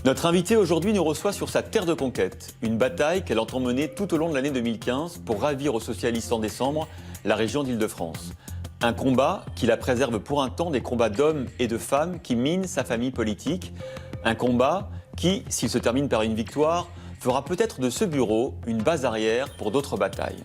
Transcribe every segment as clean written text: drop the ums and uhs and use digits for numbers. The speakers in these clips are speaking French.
Notre invitée aujourd'hui nous reçoit sur sa terre de conquête, une bataille qu'elle entend mener tout au long de l'année 2015 pour ravir aux socialistes en décembre la région d'Île-de-France. Un combat qui la préserve pour un temps des combats d'hommes et de femmes qui minent sa famille politique. Un combat qui, s'il se termine par une victoire, fera peut-être de ce bureau une base arrière pour d'autres batailles.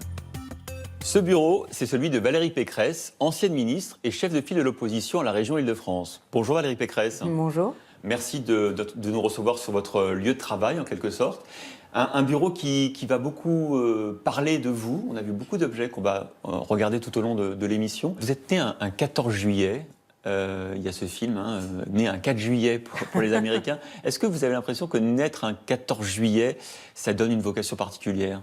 Ce bureau, c'est celui de Valérie Pécresse, ancienne ministre et chef de file de l'opposition à la région Île-de-France. Bonjour Valérie Pécresse. Bonjour. Merci de nous recevoir sur votre lieu de travail, en quelque sorte. Un bureau qui va beaucoup parler de vous. On a vu beaucoup d'objets qu'on va regarder tout au long de l'émission. Vous êtes né un 14 juillet. Il y a ce film, né un 4 juillet pour les Américains. Est-ce que vous avez l'impression que naître un 14 juillet, ça donne une vocation particulière ?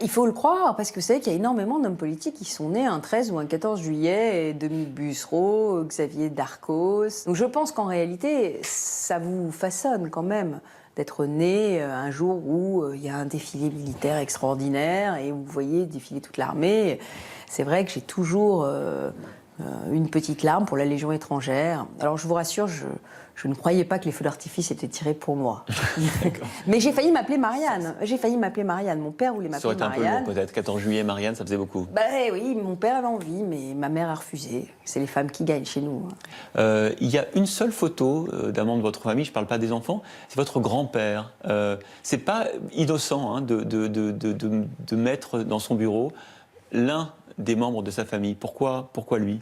Il faut le croire, parce que vous savez qu'il y a énormément d'hommes politiques qui sont nés un 13 ou un 14 juillet, Dominique Bussereau, Xavier Darcos. Donc je pense qu'en réalité, ça vous façonne quand même d'être né un jour où il y a un défilé militaire extraordinaire et vous voyez défiler toute l'armée. C'est vrai que j'ai toujours une petite larme pour la Légion étrangère. Alors je vous rassure, je ne croyais pas que les feux d'artifice étaient tirés pour moi. Mais j'ai failli m'appeler Marianne. Mon père voulait m'appeler Marianne. Ça aurait été un peu lourd peut-être. 14 juillet, Marianne, ça faisait beaucoup. Oui, mon père avait envie, mais ma mère a refusé. C'est les femmes qui gagnent chez nous. Il y a une seule photo d'un membre de votre famille, je ne parle pas des enfants, c'est votre grand-père. C'est pas innocent de mettre dans son bureau l'un des membres de sa famille. Pourquoi lui ?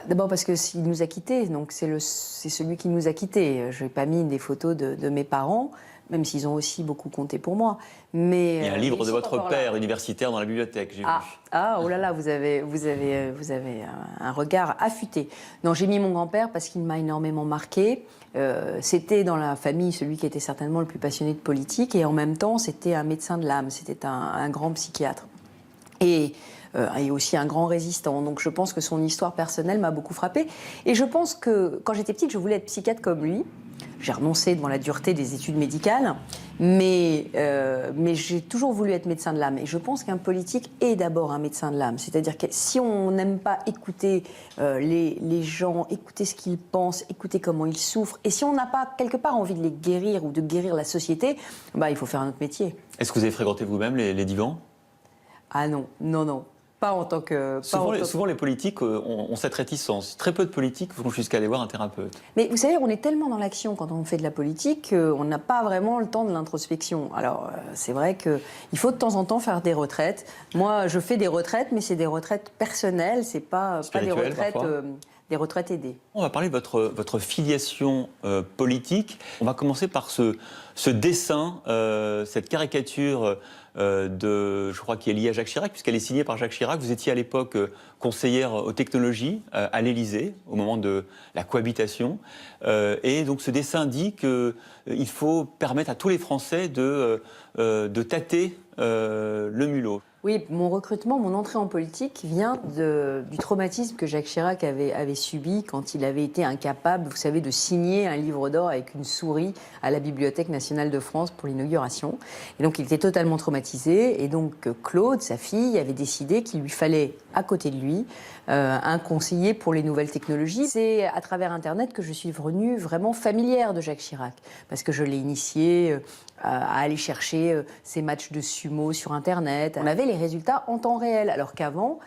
D'abord parce qu'il nous a quittés, donc c'est celui qui nous a quittés. Je n'ai pas mis des photos de mes parents, même s'ils ont aussi beaucoup compté pour moi. Mais, il y a un livre de votre père universitaire dans la bibliothèque, j'ai vu. Oh là là, vous avez un regard affûté. Non, j'ai mis mon grand-père parce qu'il m'a énormément marqué. C'était dans la famille celui qui était certainement le plus passionné de politique, et en même temps, c'était un médecin de l'âme, c'était un grand psychiatre. Et aussi un grand résistant. Donc je pense que son histoire personnelle m'a beaucoup frappée. Et je pense que quand j'étais petite, je voulais être psychiatre comme lui. J'ai renoncé devant la dureté des études médicales, mais j'ai toujours voulu être médecin de l'âme. Et je pense qu'un politique est d'abord un médecin de l'âme. C'est-à-dire que si on n'aime pas écouter les gens, écouter ce qu'ils pensent, écouter comment ils souffrent, et si on n'a pas quelque part envie de les guérir ou de guérir la société, il faut faire un autre métier. Est-ce que vous avez fréquenté vous-même les divans ? Ah non. Pas en tant que... Souvent, les politiques ont cette réticence. Très peu de politiques vont jusqu'à aller voir un thérapeute. Mais vous savez, on est tellement dans l'action quand on fait de la politique qu'on n'a pas vraiment le temps de l'introspection. Alors, c'est vrai qu'il faut de temps en temps faire des retraites. Moi, je fais des retraites, mais c'est des retraites personnelles, c'est pas des retraites aidées. On va parler de votre filiation politique. On va commencer par ce dessin, cette caricature je crois qui est liée à Jacques Chirac, puisqu'elle est signée par Jacques Chirac. Vous étiez à l'époque conseillère aux technologies à l'Élysée, au moment de la cohabitation. Et donc ce dessin dit qu'il faut permettre à tous les Français de tâter le mulot. Oui, mon recrutement, mon entrée en politique vient du traumatisme que Jacques Chirac avait subi quand il avait été incapable, vous savez, de signer un livre d'or avec une souris à la Bibliothèque nationale de France pour l'inauguration. Et donc il était totalement traumatisé. Et donc Claude, sa fille, avait décidé qu'il lui fallait, à côté de lui, un conseiller pour les nouvelles technologies. C'est à travers Internet que je suis devenue vraiment familière de Jacques Chirac, parce que je l'ai initié à aller chercher ses matchs de sumo sur Internet. On avait les résultats en temps réel, alors qu'avant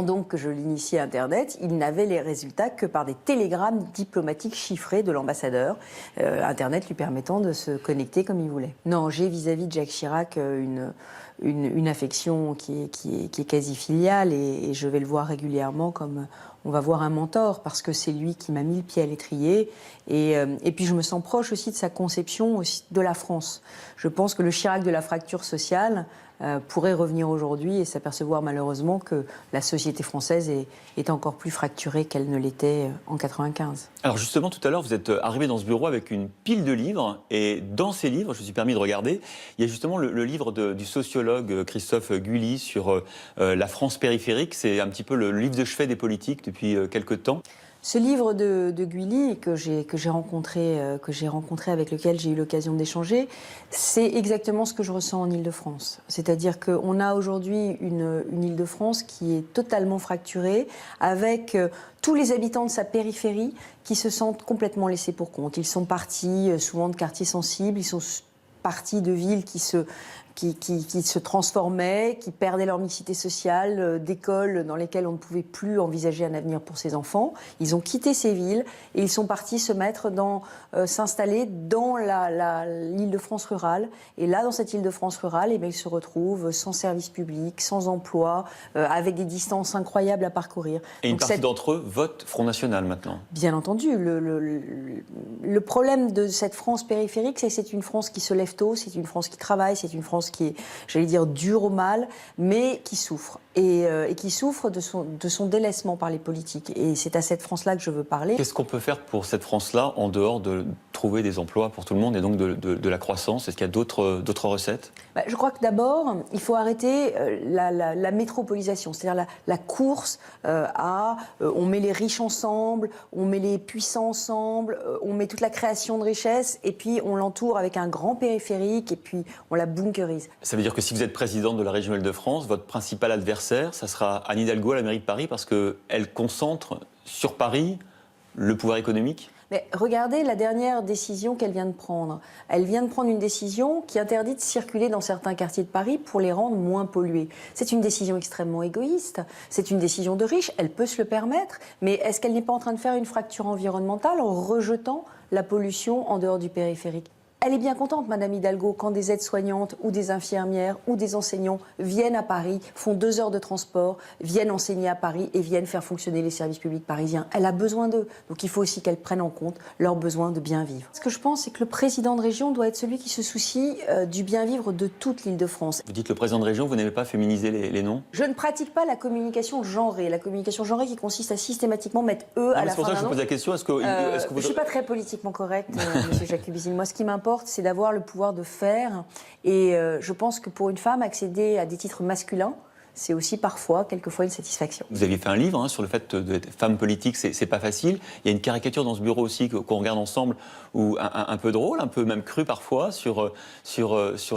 donc que je l'initie à Internet, il n'avait les résultats que par des télégrammes diplomatiques chiffrés de l'ambassadeur, Internet lui permettant de se connecter comme il voulait. Non, j'ai vis-à-vis de Jacques Chirac une affection qui est quasi filiale, et je vais le voir régulièrement comme on va voir un mentor, parce que c'est lui qui m'a mis le pied à l'étrier, et puis je me sens proche aussi de sa conception aussi de la France. Je pense que le Chirac de la fracture sociale pourrait revenir aujourd'hui et s'apercevoir malheureusement que la société française est encore plus fracturée qu'elle ne l'était en 95. Alors justement, tout à l'heure, vous êtes arrivé dans ce bureau avec une pile de livres, et dans ces livres, je me suis permis de regarder, il y a justement le livre du sociologue Christophe Guilly sur la France périphérique. C'est un petit peu le livre de chevet des politiques depuis quelque temps. Ce livre de Guilly que j'ai rencontré, avec lequel j'ai eu l'occasion d'échanger, c'est exactement ce que je ressens en Île-de-France. C'est-à-dire qu'on a aujourd'hui une Île-de-France qui est totalement fracturée, avec tous les habitants de sa périphérie qui se sentent complètement laissés pour compte. Ils sont partis souvent de quartiers sensibles, ils sont partis de villes qui se transformaient, qui perdaient leur mixité sociale, d'écoles dans lesquelles on ne pouvait plus envisager un avenir pour ses enfants. Ils ont quitté ces villes et ils sont partis s'installer dans l'Île-de-France rurale. Et là, dans cette Île-de-France rurale, ils se retrouvent sans service public, sans emploi, avec des distances incroyables à parcourir. Et une partie d'entre eux votent Front National maintenant. Bien entendu. Le problème de cette France périphérique, c'est que c'est une France qui se lève tôt, c'est une France qui travaille, c'est une France qui est, j'allais dire, dure au mal, mais qui souffre. Et qui souffre de son délaissement par les politiques. Et c'est à cette France-là que je veux parler. Qu'est-ce qu'on peut faire pour cette France-là, en dehors de trouver des emplois pour tout le monde et donc de la croissance? Est-ce qu'il y a d'autres recettes? Je crois que d'abord, il faut arrêter la métropolisation, c'est-à-dire la course on met les riches ensemble, on met les puissants ensemble, on met toute la création de richesse, et puis on l'entoure avec un grand périphérique, et puis on la bunkerise. Ça veut dire que si vous êtes présidente de la région Île-de-France, votre principal adversaire, ça sera Anne Hidalgo à la mairie de Paris, parce qu'elle concentre sur Paris le pouvoir économique? Mais regardez la dernière décision qu'elle vient de prendre. Elle vient de prendre une décision qui interdit de circuler dans certains quartiers de Paris pour les rendre moins pollués. C'est une décision extrêmement égoïste, c'est une décision de riche, elle peut se le permettre, mais est-ce qu'elle n'est pas en train de faire une fracture environnementale en rejetant la pollution en dehors du périphérique? Elle est bien contente, Madame Hidalgo, quand des aides-soignantes ou des infirmières ou des enseignants viennent à Paris, font 2 heures de transport, viennent enseigner à Paris et viennent faire fonctionner les services publics parisiens. Elle a besoin d'eux. Donc il faut aussi qu'elle prenne en compte leur besoin de bien vivre. Ce que je pense, c'est que le président de région doit être celui qui se soucie du bien vivre de toute l'Île-de-France. Vous dites le président de région, vous n'aimez pas féminiser les noms? Je ne pratique pas la communication genrée. La communication genrée qui consiste à systématiquement mettre « eux » à la fin d'un nom. C'est pour ça que je vous pose la question. Est-ce que vous... Je ne suis pas très politiquement correcte, Monsieur Jacobizine. Moi, ce qui m'importe, c'est d'avoir le pouvoir de faire. Et je pense que pour une femme, accéder à des titres masculins, c'est aussi quelquefois une satisfaction. Vous aviez fait un livre sur le fait d'être femme politique, c'est pas facile. Il y a une caricature dans ce bureau aussi qu'on regarde ensemble, où un peu drôle, un peu même cru parfois, sur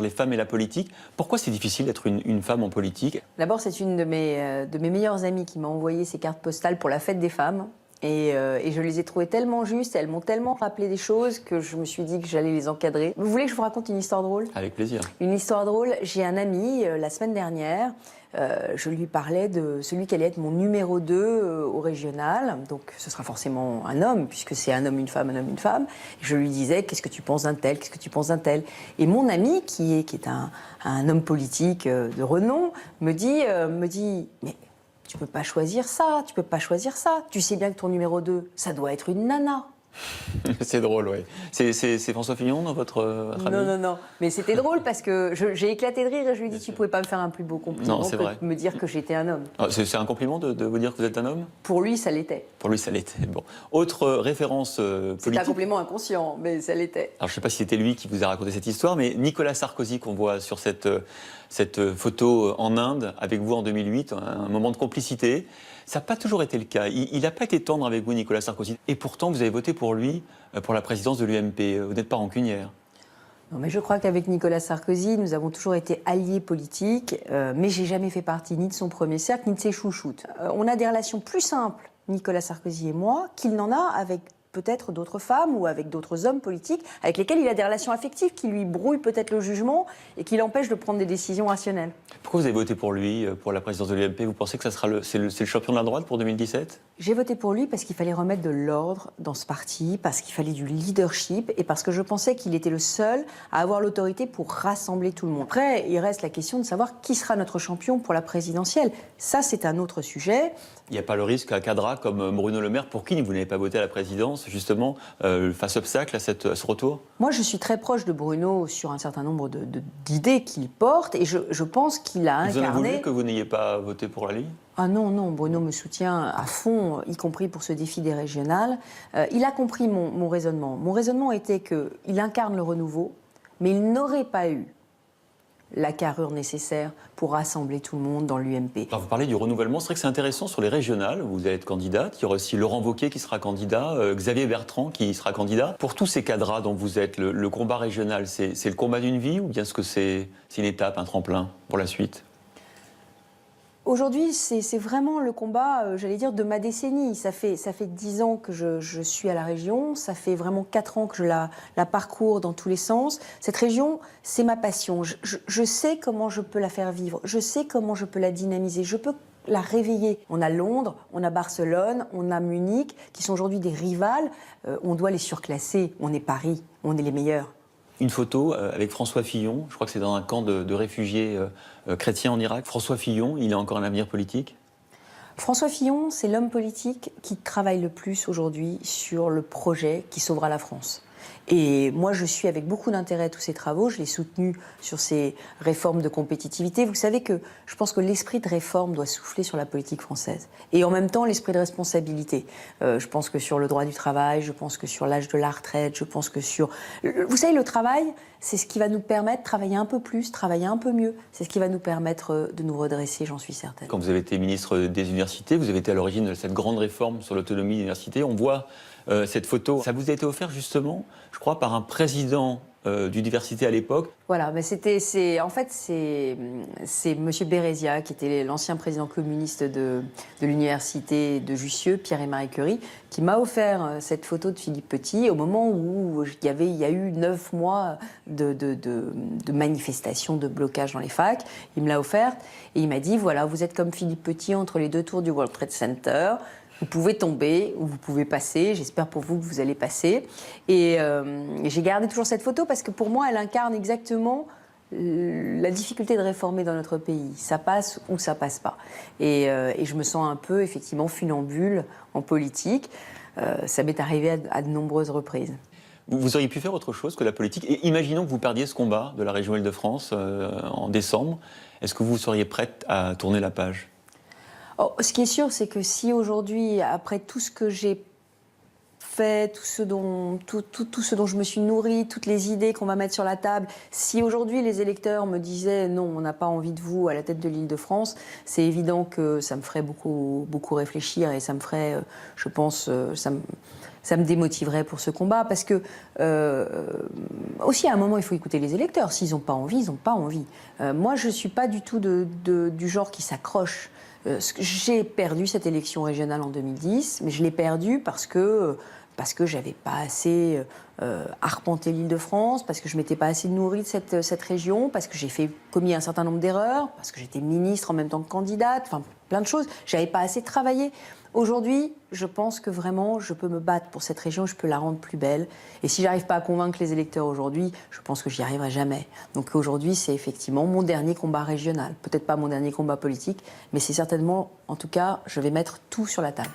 les femmes et la politique. Pourquoi c'est difficile d'être une femme en politique? D'abord, c'est une de mes meilleures amies qui m'a envoyé ces cartes postales pour la fête des femmes. Et je les ai trouvées tellement justes, elles m'ont tellement rappelé des choses que je me suis dit que j'allais les encadrer. Vous voulez que je vous raconte une histoire drôle? Avec plaisir. Une histoire drôle. J'ai un ami, la semaine dernière, je lui parlais de celui qui allait être mon numéro 2 au régional. Donc ce sera forcément un homme, puisque c'est un homme, une femme, un homme, une femme. Et je lui disais, qu'est-ce que tu penses d'un tel? Qu'est-ce que tu penses d'un tel? Et mon ami, qui est un homme politique de renom, me dit, mais... tu peux pas choisir ça, tu peux pas choisir ça. Tu sais bien que ton numéro 2, ça doit être une nana. C'est drôle, oui. C'est François Fillon dans votre ami? Non. Mais c'était drôle parce que j'ai éclaté de rire et je lui ai dit, tu pouvais pas me faire un plus beau compliment que de me dire que j'étais un homme. C'est un compliment de vous dire que vous êtes un homme? Pour lui, ça l'était. Pour lui, ça l'était. Bon. Autre référence politique. C'est un compliment inconscient, mais ça l'était. Alors, je ne sais pas si c'était lui qui vous a raconté cette histoire, mais Nicolas Sarkozy, qu'on voit sur cette photo en Inde, avec vous en 2008, un moment de complicité. Ça n'a pas toujours été le cas. Il n'a pas été tendre avec vous, Nicolas Sarkozy. Et pourtant, vous avez voté pour lui, pour la présidence de l'UMP. Vous n'êtes pas rancunière? Non, mais je crois qu'avec Nicolas Sarkozy, nous avons toujours été alliés politiques, mais j'ai jamais fait partie ni de son premier cercle, ni de ses chouchoutes. On a des relations plus simples, Nicolas Sarkozy et moi, qu'il n'en a avec peut-être d'autres femmes ou avec d'autres hommes politiques avec lesquels il a des relations affectives qui lui brouillent peut-être le jugement et qui l'empêchent de prendre des décisions rationnelles. Pourquoi vous avez voté pour lui, pour la présidence de l'UMP? Vous pensez que c'est le champion de la droite pour 2017? J'ai voté pour lui parce qu'il fallait remettre de l'ordre dans ce parti, parce qu'il fallait du leadership et parce que je pensais qu'il était le seul à avoir l'autorité pour rassembler tout le monde. Après, il reste la question de savoir qui sera notre champion pour la présidentielle. Ça, c'est un autre sujet. Il n'y a pas le risque qu'un cadre comme Bruno Le Maire, pour qui vous n'avez pas voté à la présidence, justement, fasse obstacle à ce retour? Moi, je suis très proche de Bruno sur un certain nombre d'idées qu'il porte et je pense qu'il a incarné... Vous en avez voulu que vous n'ayez pas voté pour la Ligue? Ah non, Bruno me soutient à fond, y compris pour ce défi des régionales. Il a compris mon raisonnement. Mon raisonnement était qu'il incarne le renouveau, mais il n'aurait pas eu la carrure nécessaire pour rassembler tout le monde dans l'UMP. Alors vous parlez du renouvellement, c'est vrai que c'est intéressant sur les régionales, vous allez être candidate, il y aura aussi Laurent Wauquiez qui sera candidat, Xavier Bertrand qui sera candidat. Pour tous ces cadres dont vous êtes, le combat régional, c'est le combat d'une vie ou bien est-ce que c'est une étape, un tremplin pour la suite ? Aujourd'hui, c'est vraiment le combat, j'allais dire, de ma décennie. Ça fait 10 ans que je suis à la région, ça fait vraiment 4 ans que je la parcours dans tous les sens. Cette région, c'est ma passion. Je sais comment je peux la faire vivre, je sais comment je peux la dynamiser, je peux la réveiller. On a Londres, on a Barcelone, on a Munich, qui sont aujourd'hui des rivales. On doit les surclasser. On est Paris, on est les meilleurs. Une photo avec François Fillon, je crois que c'est dans un camp de réfugiés chrétiens en Irak. François Fillon, il a encore un avenir politique ? François Fillon, c'est l'homme politique qui travaille le plus aujourd'hui sur le projet qui sauvera la France. Et moi, je suis avec beaucoup d'intérêt tous ces travaux. Je l'ai soutenu sur ces réformes de compétitivité. Vous savez que je pense que l'esprit de réforme doit souffler sur la politique française. Et en même temps, l'esprit de responsabilité. Je pense que sur le droit du travail, je pense que sur l'âge de la retraite, je pense que sur... Vous savez, le travail, c'est ce qui va nous permettre de travailler un peu plus, travailler un peu mieux. C'est ce qui va nous permettre de nous redresser, j'en suis certaine. Quand vous avez été ministre des universités, vous avez été à l'origine de cette grande réforme sur l'autonomie des universités. On voit cette photo. Ça vous a été offert justement, je crois, par un président d'université à l'époque. Voilà, mais c'est M. Bérézia, qui était l'ancien président communiste de l'université de Jussieu, Pierre et Marie Curie, qui m'a offert cette photo de Philippe Petit au moment où il y a eu 9 mois de manifestations, de blocage dans les facs. Il me l'a offerte et il m'a dit, voilà, vous êtes comme Philippe Petit entre les 2 tours du World Trade Center. Vous pouvez tomber ou vous pouvez passer. J'espère pour vous que vous allez passer. Et j'ai gardé toujours cette photo parce que pour moi, elle incarne exactement la difficulté de réformer dans notre pays. Ça passe ou ça passe pas. Et je me sens un peu, effectivement, funambule en politique. Ça m'est arrivé à de nombreuses reprises. Vous auriez pu faire autre chose que la politique. Et imaginons que vous perdiez ce combat de la région Île-de-France en décembre. Est-ce que vous seriez prête à tourner la page ? Oh, ce qui est sûr, c'est que si aujourd'hui, après tout ce que j'ai fait, tout ce dont je me suis nourrie, toutes les idées qu'on va mettre sur la table, si aujourd'hui les électeurs me disaient non, on n'a pas envie de vous à la tête de l'Île-de-France, c'est évident que ça me ferait beaucoup, beaucoup réfléchir et ça me ferait, je pense, ça me démotiverait pour ce combat parce que aussi à un moment il faut écouter les électeurs. S'ils n'ont pas envie, ils n'ont pas envie. Moi, je ne suis pas du tout du genre qui s'accroche. J'ai perdu cette élection régionale en 2010, mais je l'ai perdue parce que j'avais pas assez arpenté l'Île-de-France, parce que je m'étais pas assez nourrie de cette région, parce que j'ai commis un certain nombre d'erreurs, parce que j'étais ministre en même temps que candidate, enfin plein de choses. J'avais pas assez travaillé. Aujourd'hui, je pense que vraiment, je peux me battre pour cette région, je peux la rendre plus belle. Et si j'arrive pas à convaincre les électeurs aujourd'hui, je pense que j'y arriverai jamais. Donc aujourd'hui, c'est effectivement mon dernier combat régional. Peut-être pas mon dernier combat politique, mais c'est certainement, en tout cas, je vais mettre tout sur la table.